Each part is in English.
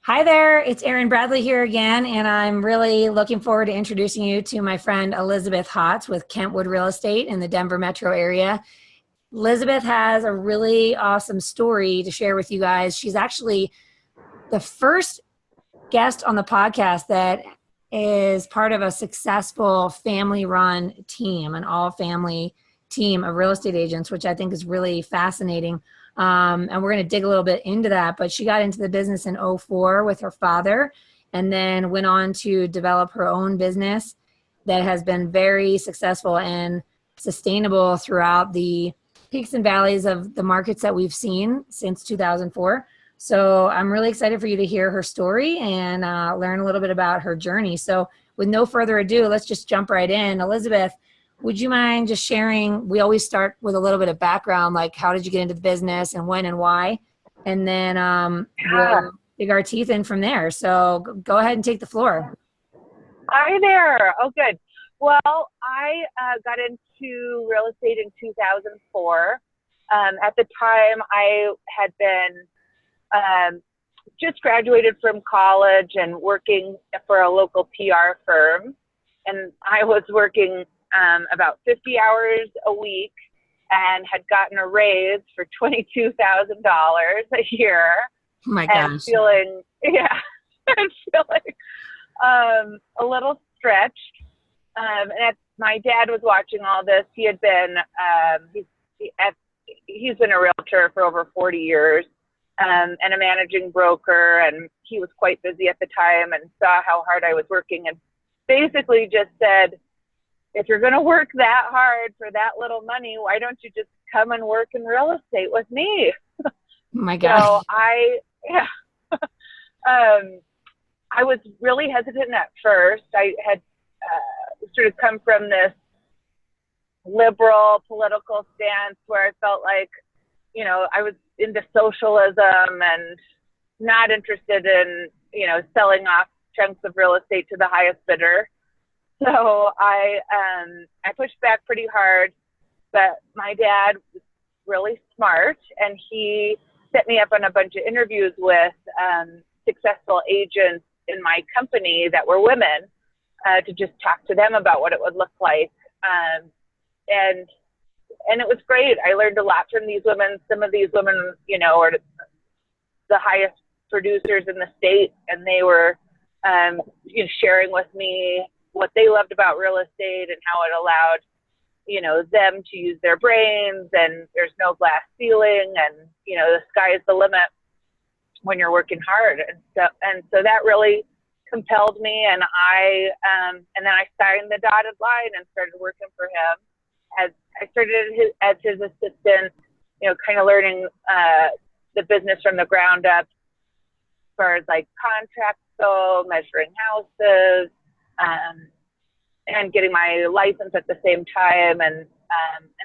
Hi there, it's Erin Bradley here again, and I'm really looking forward to introducing you to my friend Elizabeth Hotz with Kentwood Real Estate in the Denver metro area. Elizabeth has a really awesome story to share with you guys. She's actually the first guest on the podcast that is part of a successful family-run team, an all-family team of real estate agents, which I think is really fascinating. And we're going to dig a little bit into that. But she got into the business in '04 with her father and then went on to develop her own business that has been very successful and sustainable throughout the peaks and valleys of the markets that we've seen since 2004. So I'm really excited for you to hear her story and learn a little bit about her journey. So with no further ado, let's just jump right in. Elizabeth, would you mind just sharing? We always start with a little bit of background, like how did you get into the business and when and why? And then we'll dig our teeth in from there. So go ahead and take the floor. Hi there. Oh, good. Well, I got into real estate in 2004. At the time, I had been just graduated from college and working for a local PR firm. And I was working about 50 hours a week and had gotten a raise for $22,000 a year. Oh my gosh. And feeling, and feeling a little stretched. And my dad was watching all this. He had been, he's been a realtor for over 40 years and a managing broker. And he was quite busy at the time and saw how hard I was working and basically just said, if you're going to work that hard for that little money, why don't you just come and work in real estate with me? Oh my gosh. So I was really hesitant at first. I had sort of come from this liberal political stance where I felt like, I was into socialism and not interested in, selling off chunks of real estate to the highest bidder. So I pushed back pretty hard, but my dad was really smart and he set me up on a bunch of interviews with successful agents in my company that were women to just talk to them about what it would look like. And it was great. I learned a lot from these women. Some of these women, are the highest producers in the state, and they were sharing with me what they loved about real estate and how it allowed, them to use their brains, and there's no glass ceiling, and, the sky is the limit when you're working hard. And so that really compelled me. And then I signed the dotted line and started working for him as I started as his assistant, kind of learning the business from the ground up as far as like contracts go, measuring houses, and getting my license at the same time. And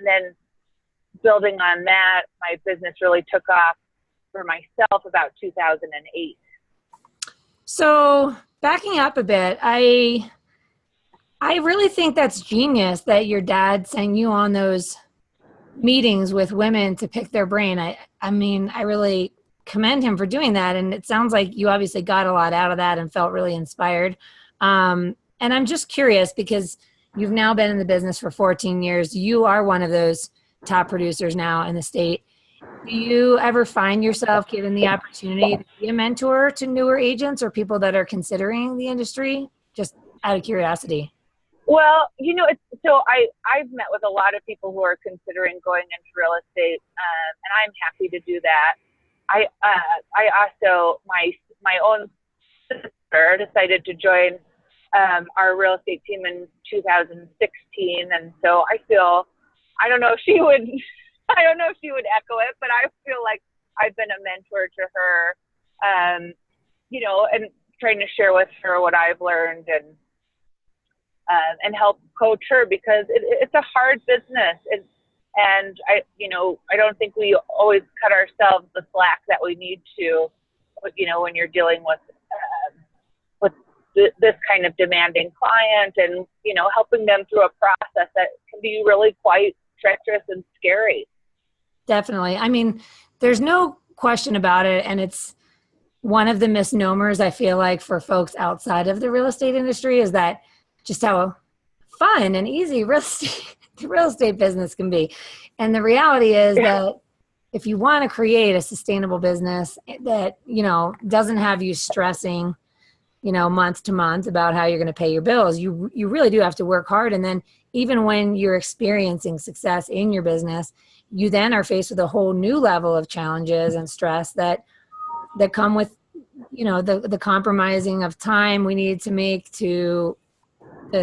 then building on that, my business really took off for myself about 2008. So backing up a bit, I really think that's genius that your dad sent you on those meetings with women to pick their brain. I mean, I really commend him for doing that. And it sounds like you obviously got a lot out of that and felt really inspired. And I'm just curious because you've now been in the business for 14 years. You are one of those top producers now in the state. Do you ever find yourself given the opportunity to be a mentor to newer agents or people that are considering the industry? Just out of curiosity. Well, I've met with a lot of people who are considering going into real estate, and I'm happy to do that. I also, my own sister decided to join our real estate team in 2016, and so I don't know if she would echo it, but I feel like I've been a mentor to her, and trying to share with her what I've learned and help coach her because it's a hard business. And I don't think we always cut ourselves the slack that we need to, when you're dealing with this kind of demanding client and, helping them through a process that can be really quite treacherous and scary. Definitely. I mean, there's no question about it. And it's one of the misnomers I feel like for folks outside of the real estate industry is that just how fun and easy the real estate business can be. And the reality is that if you want to create a sustainable business that, doesn't have you stressing, month to month about how you're going to pay your bills, you really do have to work hard. And then even when you're experiencing success in your business, you then are faced with a whole new level of challenges and stress that come with, the compromising of time we need to make to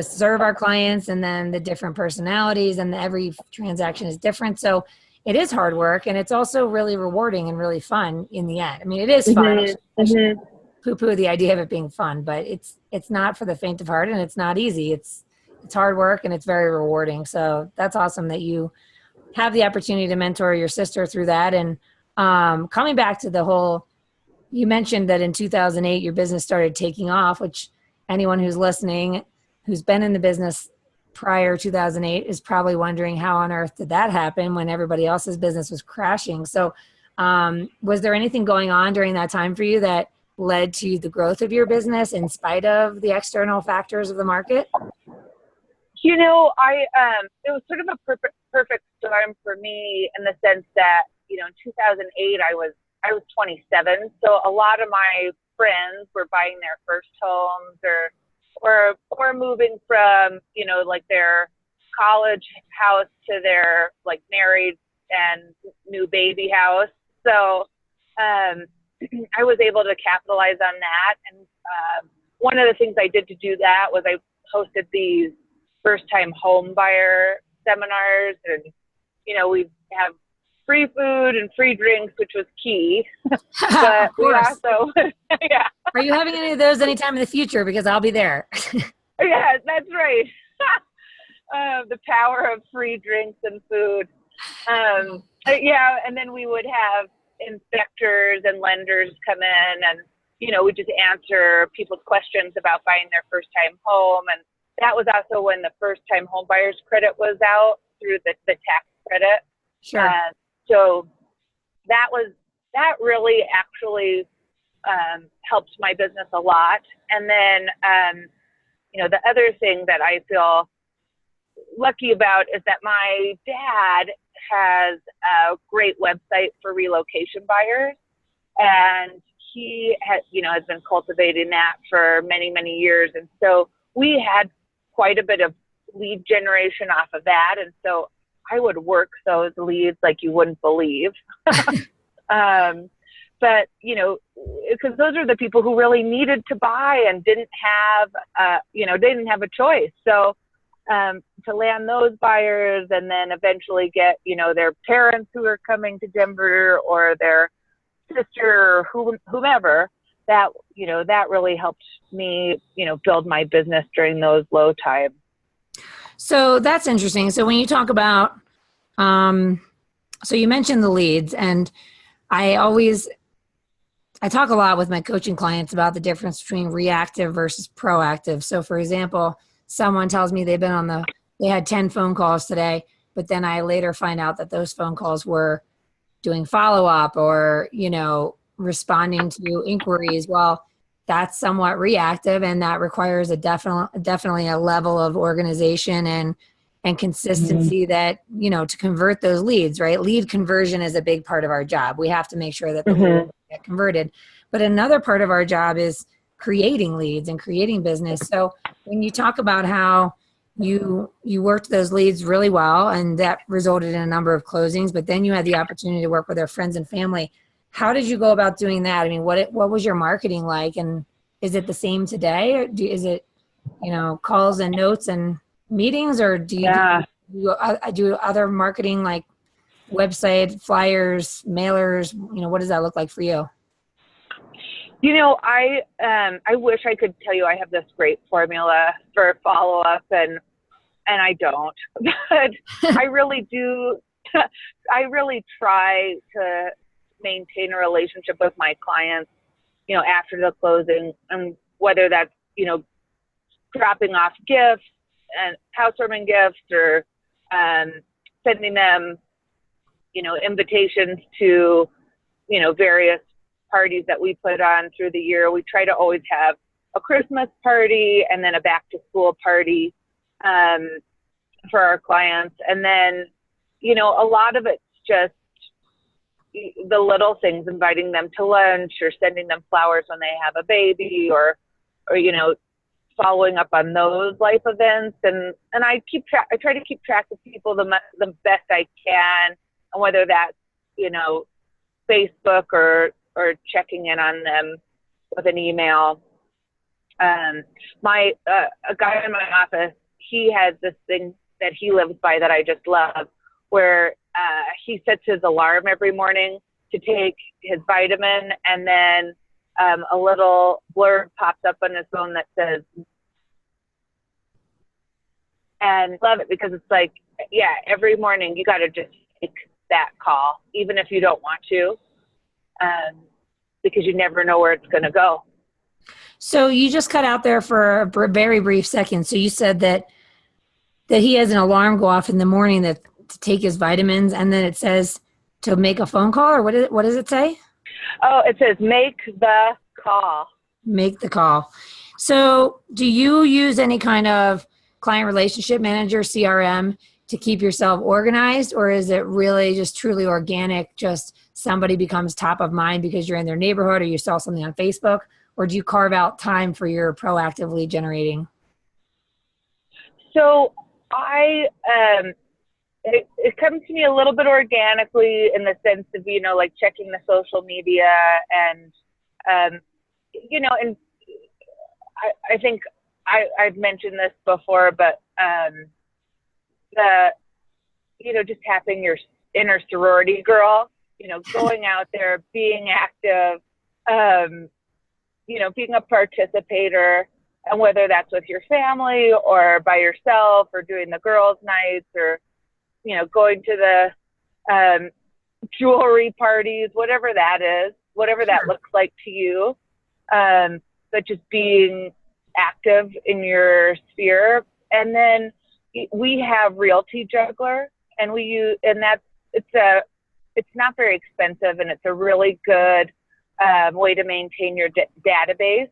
serve our clients, and then the different personalities, and every transaction is different. So it is hard work, and it's also really rewarding and really fun in the end. I mean, it is fun. I should poo-poo the idea of it being fun, but it's not for the faint of heart, and it's not easy. It's hard work, and it's very rewarding. So that's awesome that you have the opportunity to mentor your sister through that. And coming back to the whole, you mentioned that in 2008, your business started taking off, which anyone who's listening, who's been in the business prior 2008 is probably wondering how on earth did that happen when everybody else's business was crashing. So was there anything going on during that time for you that led to the growth of your business in spite of the external factors of the market? It was sort of a perfect storm for me in the sense that, in 2008, I was 27. So a lot of my friends were buying their first homes or moving from, like their college house to their like married and new baby house. So I was able to capitalize on that. And one of the things I did to do that was I hosted these first-time home buyer seminars, and, we'd have free food and free drinks, which was key. But we also, yeah. Are you having any of those anytime in the future? Because I'll be there. Yeah, that's right. The power of free drinks and food. Yeah, and then we would have inspectors and lenders come in, and, we just answer people's questions about buying their first-time home. And that was also when the first-time home buyers credit was out through the tax credit. Sure. So that really actually helped my business a lot. And then, the other thing that I feel lucky about is that my dad has a great website for relocation buyers, and he has been cultivating that for many, many years. And so we had quite a bit of lead generation off of that. And so I would work those leads like you wouldn't believe. But, because those are the people who really needed to buy and didn't have a choice. So to land those buyers and then eventually get, their parents who are coming to Denver or their sister or whomever, that really helped me, build my business during those low times. So that's interesting. So when you talk about, so you mentioned the leads, and I talk a lot with my coaching clients about the difference between reactive versus proactive. So for example, someone tells me they had 10 phone calls today, but then I later find out that those phone calls were doing follow-up or, responding to inquiries. Well, that's somewhat reactive, and that requires definitely a level of organization and consistency that, to convert those leads, right? Lead conversion is a big part of our job. We have to make sure that the leads get converted. But another part of our job is creating leads and creating business. So when you talk about how you worked those leads really well, and that resulted in a number of closings, but then you had the opportunity to work with their friends and family. How did you go about doing that? I mean, what was your marketing like, and is it the same today, or is it, calls and notes and meetings, or do you do other marketing like website, flyers, mailers? What does that look like for you? I wish I could tell you I have this great formula for follow-up, and I don't. But I really do. I really try to maintain a relationship with my clients, after the closing, and whether that's, dropping off gifts and housewarming gifts, or sending them, invitations to, various parties that we put on through the year. We try to always have a Christmas party and then a back to school party for our clients. And then, you know, a lot of it's just the little things, inviting them to lunch or sending them flowers when they have a baby, or you know, following up on those life events. And I try to keep track of people the best I can, and whether that's, you know, Facebook or checking in on them with an email. A guy in my office, he has this thing that he lives by that I just love, where he sets his alarm every morning to take his vitamin, and then a little blurb pops up on his phone that says, and love it because it's like, yeah, every morning you got to just take that call, even if you don't want to, because you never know where it's going to go. So you just cut out there for a very brief second. So you said that he has an alarm go off in the morning to take his vitamins, and then it says to make a phone call, or what does it say? Oh, it says make the call. Make the call. So do you use any kind of client relationship manager, CRM, to keep yourself organized, or is it really just truly organic, just somebody becomes top of mind because you're in their neighborhood or you saw something on Facebook, or do you carve out time for your proactive lead generating? So it comes to me a little bit organically, in the sense of, you know, like checking the social media and, you know, and I think I've mentioned this before, but, you know, just having your inner sorority girl, you know, going out there, being active, you know, being a participator, and whether that's with your family or by yourself, or doing the girls' nights, or, you know, going to the jewelry parties, whatever that is, whatever that looks like to you, but just being active in your sphere. And then we have Realty Juggler, and it's not very expensive, and it's a really good way to maintain your database.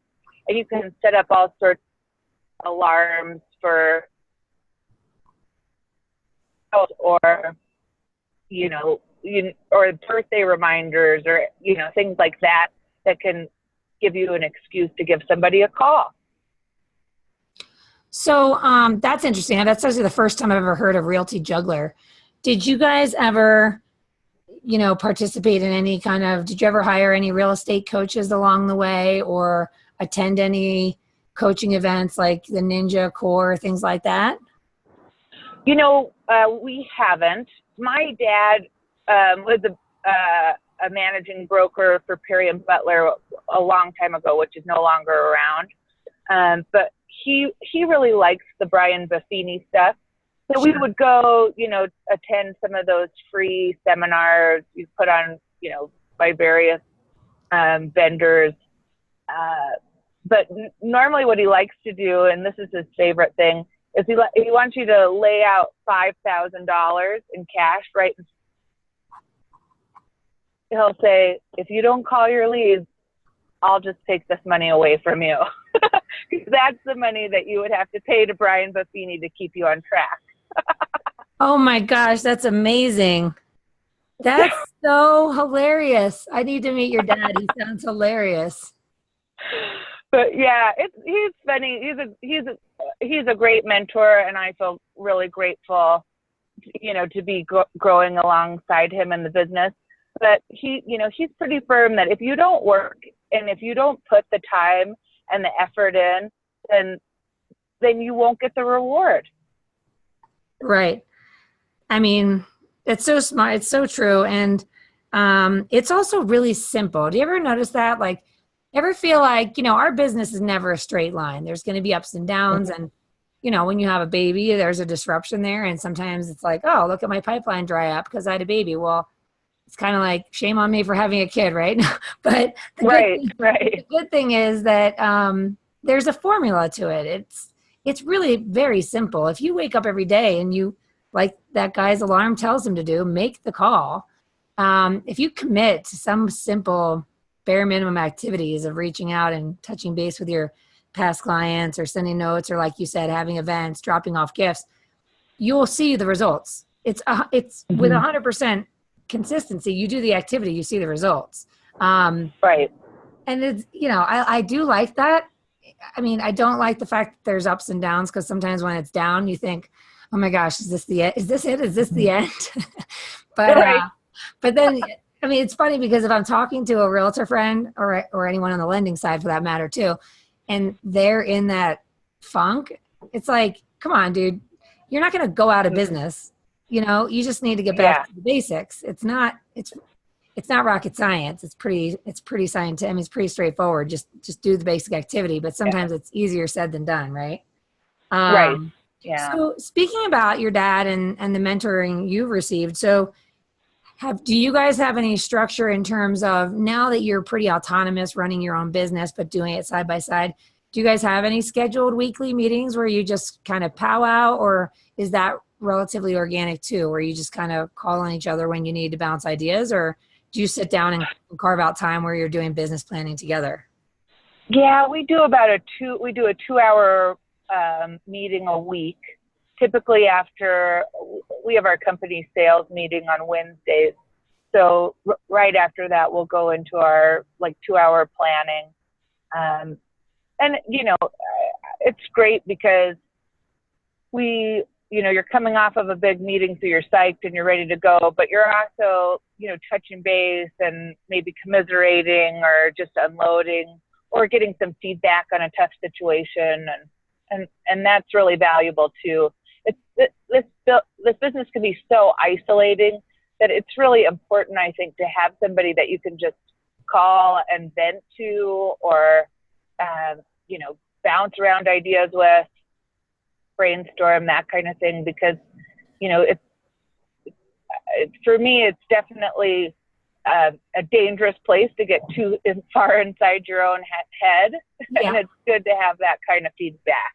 And you can set up all sorts of alarms for, or, you know, or birthday reminders, or, you know, things like that can give you an excuse to give somebody a call. So that's interesting. That's actually the first time I've ever heard of Realty Juggler. Did you guys ever, you know, participate in any kind of, did you ever hire any real estate coaches along the way, or attend any coaching events like the Ninja Core, things like that? You know, we haven't. My dad was a managing broker for Perry and Butler a long time ago, which is no longer around. But he really likes the Brian Buffini stuff. So we would go, you know, attend some of those free seminars you put on, you know, by various vendors. But normally what he likes to do, and this is his favorite thing, is he wants you to lay out $5,000 in cash, right? He'll say, if you don't call your leads, I'll just take this money away from you. That's the money that you would have to pay to Brian Buffini to keep you on track. Oh my gosh, that's amazing. That's so hilarious. I need to meet your dad. He sounds hilarious. But yeah, he's funny. He's a great mentor, and I feel really grateful, you know, to be growing alongside him in the business. But he's pretty firm that if you don't work and if you don't put the time and the effort in, then you won't get the reward. Right. I mean, it's so smart. It's so true. And it's also really simple. Do you ever notice that? Like, ever feel like, you know, our business is never a straight line. There's going to be ups and downs. And, you know, when you have a baby, there's a disruption there. And sometimes it's like, oh, look at my pipeline dry up because I had a baby. Well, it's kind of like, shame on me for having a kid, right? But the good thing is that there's a formula to it. It's really very simple. If you wake up every day and you, like that guy's alarm tells him to do, make the call. If you commit to some simple bare minimum activities of reaching out and touching base with your past clients or sending notes, or like you said, having events, dropping off gifts, you will see the results. It's with 100% consistency. You do the activity, you see the results. Right. And it's, I do like that. I mean, I don't like the fact that there's ups and downs, because sometimes when it's down, you think, oh my gosh, is this the end? Is this it? Is this the end? Right. But then, I mean, it's funny because if I'm talking to a realtor friend or anyone on the lending side for that matter too, and they're in that funk, it's like, come on, dude, you're not going to go out of business. You just need to get back to the basics. It's not rocket science. It's pretty scientific. I mean, it's pretty straightforward. Just do the basic activity, but sometimes it's easier said than done. Right. Right. Yeah. So speaking about your dad and the mentoring you've received, so do you guys have any structure in terms of, now that you're pretty autonomous running your own business, but doing it side by side, do you guys have any scheduled weekly meetings where you just kind of powwow, or is that relatively organic too, where you just kind of call on each other when you need to bounce ideas, or do you sit down and carve out time where you're doing business planning together? Yeah, we do a 2-hour meeting a week. Typically after we have our company sales meeting on Wednesdays. So right after that, we'll go into our 2-hour planning. And, it's great because you're coming off of a big meeting, so you're psyched and you're ready to go, but you're also, touching base and maybe commiserating or just unloading or getting some feedback on a tough situation. And that's really valuable too. This business can be so isolating that it's really important, I think, to have somebody that you can just call and vent to, or, bounce around ideas with, brainstorm, that kind of thing, because, for me, it's definitely a dangerous place to get too far inside your own head. Yeah. And it's good to have that kind of feedback.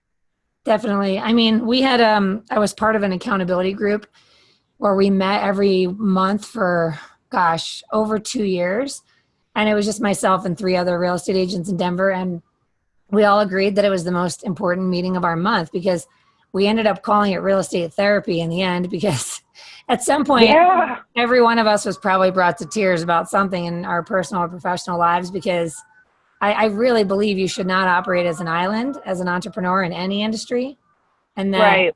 Definitely. I mean, we had, I was part of an accountability group where we met every month for, over 2 years. And it was just myself and 3 other real estate agents in Denver. And we all agreed that it was the most important meeting of our month, because we ended up calling it real estate therapy in the end, because at some point, every one of us was probably brought to tears about something in our personal or professional lives, because I really believe you should not operate as an island as an entrepreneur in any industry. And that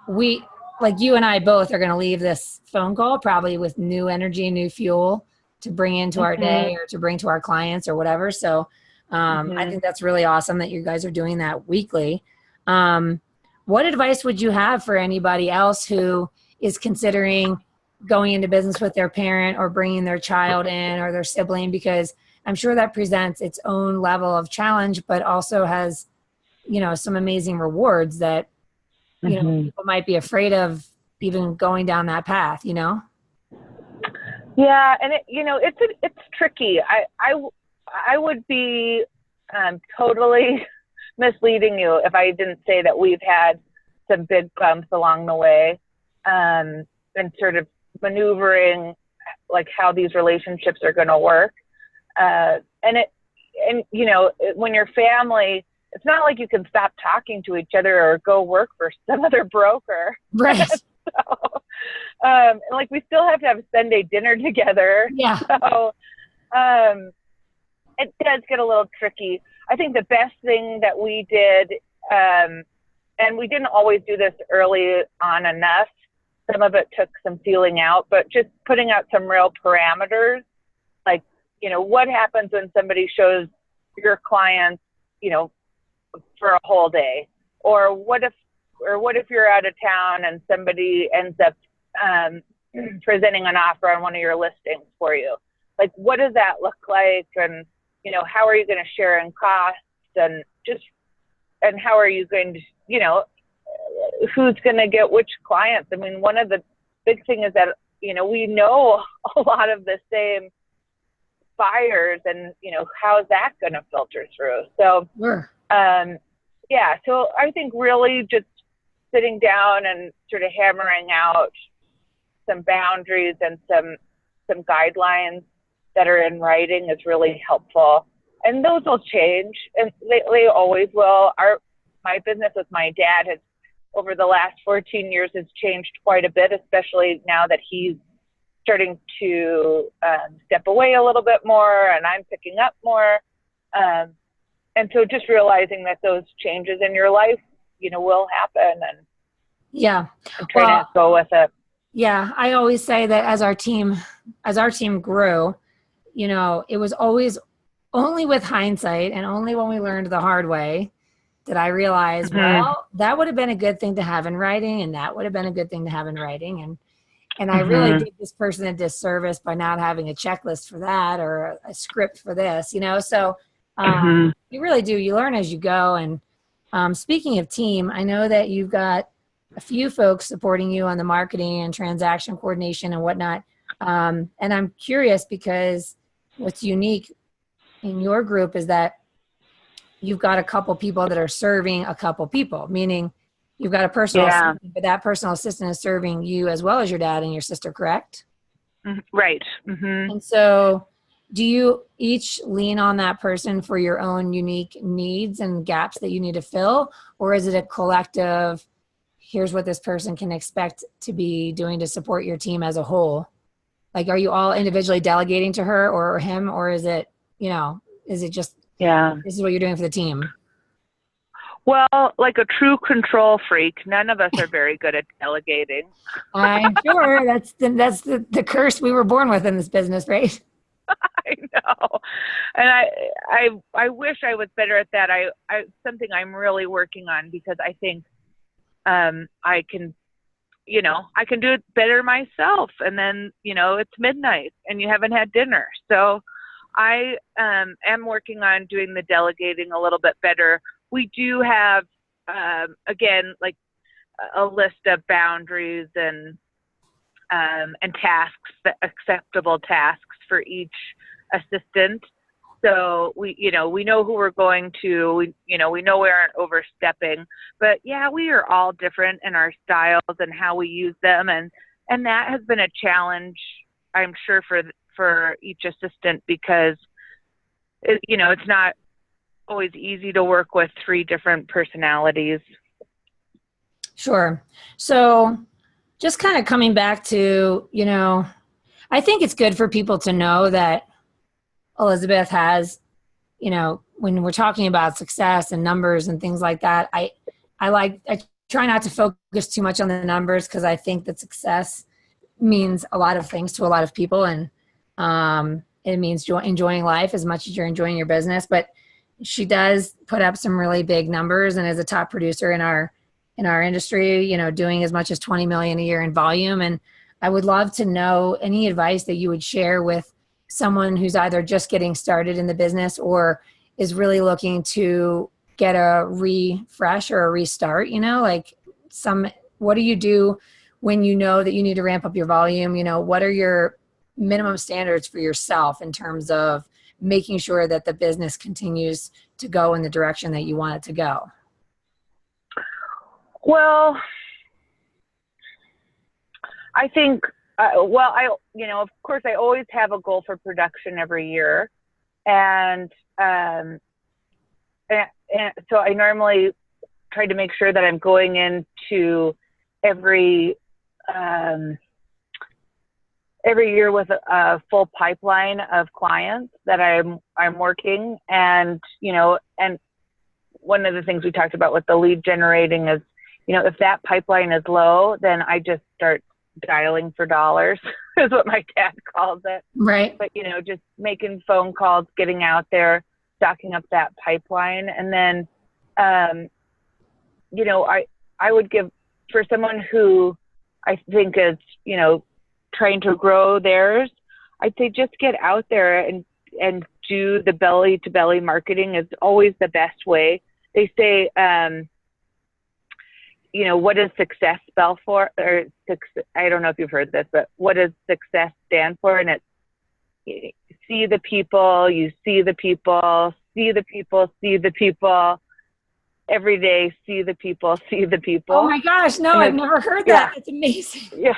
we, like you and I both, are going to leave this phone call probably with new energy, new fuel to bring into our day or to bring to our clients or whatever. So I think that's really awesome that you guys are doing that weekly. What advice would you have for anybody else who is considering going into business with their parent or bringing their child in or their sibling? Because I'm sure that presents its own level of challenge, but also has, some amazing rewards that, people might be afraid of even going down that path, Yeah. And it's tricky. I would be totally misleading you if I didn't say that we've had some big bumps along the way, and sort of maneuvering how these relationships are going to work. When you're family, it's not like you can stop talking to each other or go work for some other broker. Right. We still have to have Sunday dinner together. Yeah. So, it does get a little tricky. I think the best thing that we did, and we didn't always do this early on enough, some of it took some feeling out, but just putting out some real parameters, what happens when somebody shows your clients, for a whole day, or what if you're out of town and somebody ends up presenting an offer on one of your listings for you? What does that look like? And, how are you going to share in costs, and how are you going to, who's going to get which clients? I mean, one of the big things is that, we know a lot of the same buyers, and, how's that going to filter through? So, so I think really just sitting down and sort of hammering out some boundaries and some guidelines that are in writing is really helpful. And those will change, and they always will. My business with my dad has, over the last 14 years, has changed quite a bit, especially now that he's starting to step away a little bit more, and I'm picking up more. And so just realizing that those changes in your life, will happen, and trying to go with it. Yeah, I always say that as our team grew, it was always only with hindsight and only when we learned the hard way did I realize, well, that would have been a good thing to have in writing, and that would have been a good thing to have in writing. And I really did this person a disservice by not having a checklist for that or a script for this, so you really do. You learn as you go. And speaking of team, I know that you've got a few folks supporting you on the marketing and transaction coordination and whatnot. And I'm curious because what's unique in your group is that you've got a couple people that are serving a couple people, meaning you've got a personal assistant, but that personal assistant is serving you as well as your dad and your sister, correct? Right. And so do you each lean on that person for your own unique needs and gaps that you need to fill? Or is it a collective, here's what this person can expect to be doing to support your team as a whole? Like, are you all individually delegating to her or him, or is it, is it just, this is what you're doing for the team? Well, like a true control freak, none of us are very good at delegating. I'm sure that's the curse we were born with in this business, right? I know. And I wish I was better at that. Something I'm really working on, because I think I can do it better myself. And then, it's midnight and you haven't had dinner. So I am working on doing the delegating a little bit better. We do have, again, like a list of boundaries and tasks, acceptable tasks for each assistant. So we know who we're going to, we know we aren't overstepping, but we are all different in our styles and how we use them. And that has been a challenge, I'm sure, for each assistant, because it's not always easy to work with 3 different personalities. Sure. So just kind of coming back to, I think it's good for people to know that Elizabeth has, when we're talking about success and numbers and things like that, I try not to focus too much on the numbers, because I think that success means a lot of things to a lot of people. And it means enjoying life as much as you're enjoying your business. But she does put up some really big numbers and is a top producer in our industry, doing as much as 20 million a year in volume. And I would love to know any advice that you would share with someone who's either just getting started in the business or is really looking to get a refresh or a restart, what do you do when you know that you need to ramp up your volume? What are your minimum standards for yourself in terms of making sure that the business continues to go in the direction that you want it to go? Well, I think, of course, I always have a goal for production every year. And so I normally try to make sure that I'm going into every year with a full pipeline of clients that I'm working. And, and one of the things we talked about with the lead generating is, if that pipeline is low, then I just start dialing for dollars is what my dad calls it. Right. But, just making phone calls, getting out there, stocking up that pipeline. And then, I would give, for someone who I think is, trying to grow theirs, I'd say just get out there and do the belly to belly marketing is always the best way. They say, what does success spell for? Or I don't know if you've heard this, but what does success stand for? And it's see the people, you see the people, see the people, see the people. Every day, see the people, see the people. Oh my gosh, no, I've never heard that. It's amazing. Yeah,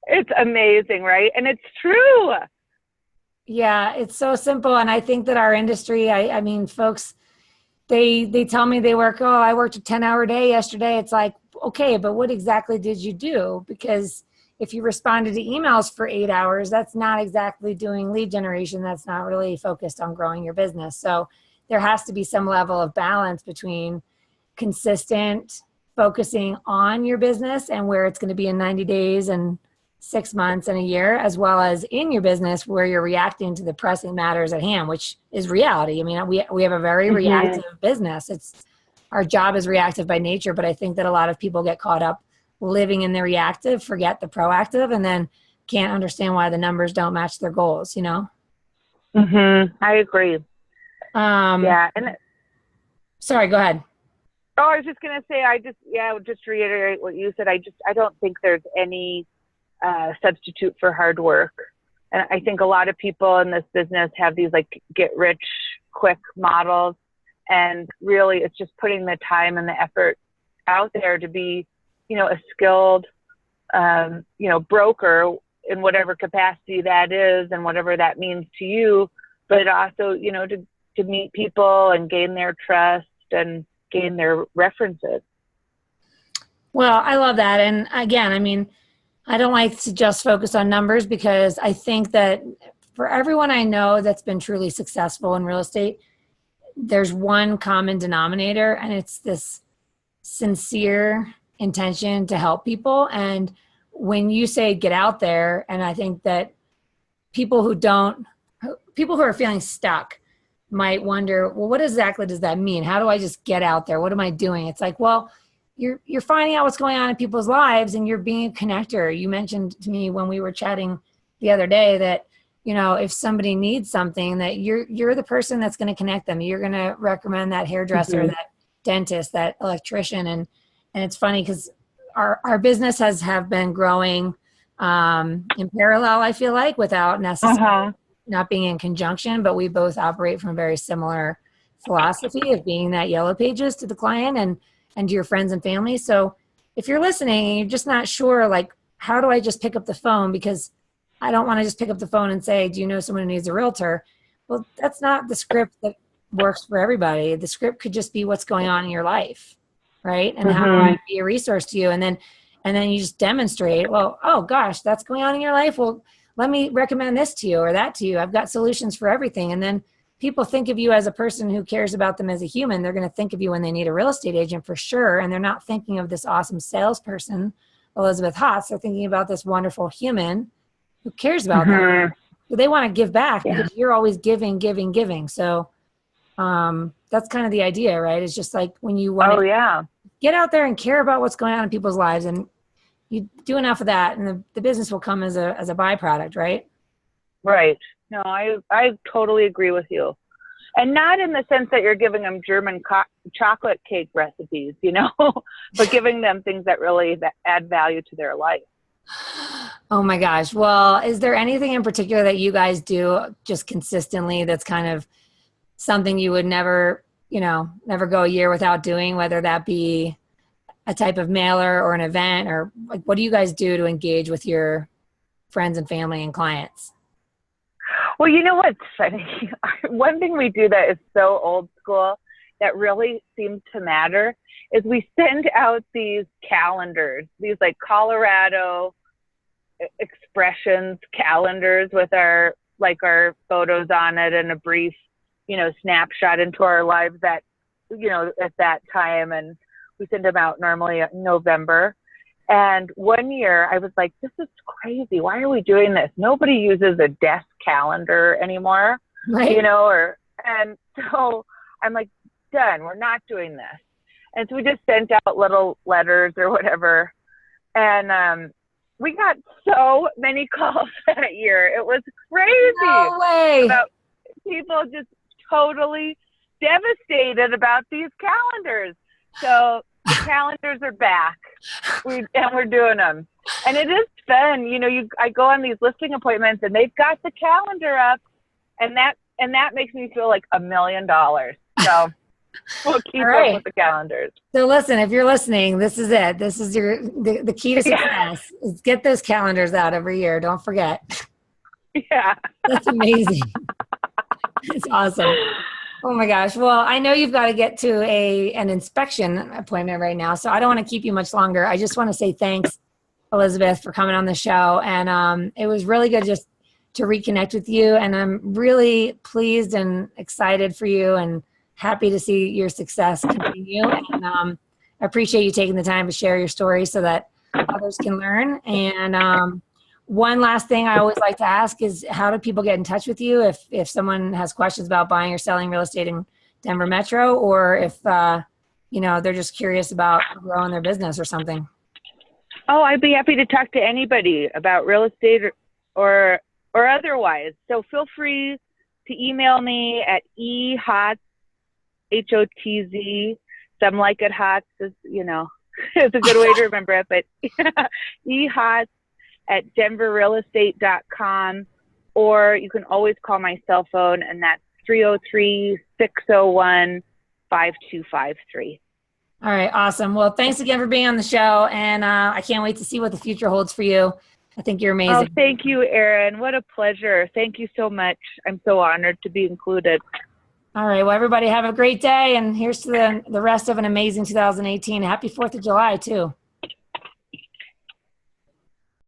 it's amazing, right? And it's true. Yeah, it's so simple. And I think that our industry, I mean, folks, they tell me they work, oh, I worked a 10-hour day yesterday. It's like, okay, but what exactly did you do? Because if you responded to emails for 8 hours, that's not exactly doing lead generation. That's not really focused on growing your business. So there has to be some level of balance between consistent focusing on your business and where it's going to be in 90 days and 6 months and a year, as well as in your business where you're reacting to the pressing matters at hand, which is reality. I mean, we have a very reactive business. Our job is reactive by nature, but I think that a lot of people get caught up living in the reactive, forget the proactive, and then can't understand why the numbers don't match their goals, I agree. Yeah. And sorry, go ahead. Oh, I was just going to say, just to reiterate what you said. I don't think there's any substitute for hard work. And I think a lot of people in this business have these like get rich quick models. And really it's just putting the time and the effort out there to be, a skilled, broker in whatever capacity that is and whatever that means to you, but also, to meet people and gain their trust and gain their references. Well, I love that. And again, I mean, I don't like to just focus on numbers because I think that for everyone I know that's been truly successful in real estate, there's one common denominator, and it's this sincere intention to help people. And when you say get out there, and I think that people who are feeling stuck might wonder, well, what exactly does that mean? How do I just get out there? What am I doing? It's like, well, you're finding out what's going on in people's lives and you're being a connector. You mentioned to me when we were chatting the other day that, if somebody needs something, that you're the person that's going to connect them. You're going to recommend that hairdresser, that dentist, that electrician. And it's funny because our business have been growing in parallel, I feel like, without necessarily not being in conjunction, but we both operate from a very similar philosophy of being that yellow pages to the client and to your friends and family. So if you're listening and you're just not sure, like, how do I just pick up the phone? Because I don't want to just pick up the phone and say, do you know someone who needs a realtor? Well, that's not the script that works for everybody. The script could just be what's going on in your life, right? And how do I be a resource to you? And then you just demonstrate, well, oh gosh, that's going on in your life. Well, let me recommend this to you or that to you. I've got solutions for everything. And then people think of you as a person who cares about them as a human. They're going to think of you when they need a real estate agent for sure. And they're not thinking of this awesome salesperson, Elizabeth Hotz. They're thinking about this wonderful human who cares about them. So they want to give back because you're always giving. So that's kind of the idea, right? It's just like when you want to get out there and care about what's going on in people's lives, and you do enough of that, and the business will come as a byproduct, right? Right. No, I totally agree with you. And not in the sense that you're giving them German chocolate cake recipes, but giving them things that really add value to their life. Oh my gosh. Well, is there anything in particular that you guys do just consistently that's kind of something you would never go a year without doing, whether that be a type of mailer or an event, or like, what do you guys do to engage with your friends and family and clients? Well, you know what's funny? One thing we do that is so old school that really seems to matter is we send out these calendars, these like Colorado expressions calendars with our photos on it and a brief, snapshot into our lives at that time. And we send them out normally in November. And one year I was like, this is crazy. Why are we doing this? Nobody uses a desk calendar anymore, right? And so I'm like, done. We're not doing this. And so we just sent out little letters or whatever. And we got so many calls that year. It was crazy. No way. About people just totally devastated about these calendars. So the calendars are back, and we're doing them. And it is fun. I go on these listing appointments, and they've got the calendar up, and that makes me feel like $1 million. So we'll keep up with the calendars. So listen, if you're listening, this is it. This is the key to success is get those calendars out every year. Don't forget. Yeah. That's amazing. It's awesome. Oh my gosh. Well, I know you've got to get to an inspection appointment right now, so I don't want to keep you much longer. I just want to say thanks, Elizabeth, for coming on the show. And it was really good just to reconnect with you. And I'm really pleased and excited for you and happy to see your success continue. And I appreciate you taking the time to share your story so that others can learn. And one last thing I always like to ask is, how do people get in touch with you if someone has questions about buying or selling real estate in Denver Metro, or if they're just curious about growing their business or something? Oh, I'd be happy to talk to anybody about real estate or otherwise. So feel free to email me at ehotz, Hotz. Some like it Hotz, it's a good way to remember it, but ehotz at denverrealestate.com, or you can always call my cell phone, and that's 303-601-5253. All right, awesome. Well, thanks again for being on the show, and I can't wait to see what the future holds for you. I think you're amazing. Oh, thank you, Erin. What a pleasure. Thank you so much. I'm so honored to be included. All right, well, everybody have a great day, and here's to the rest of an amazing 2018. Happy 4th of July, too.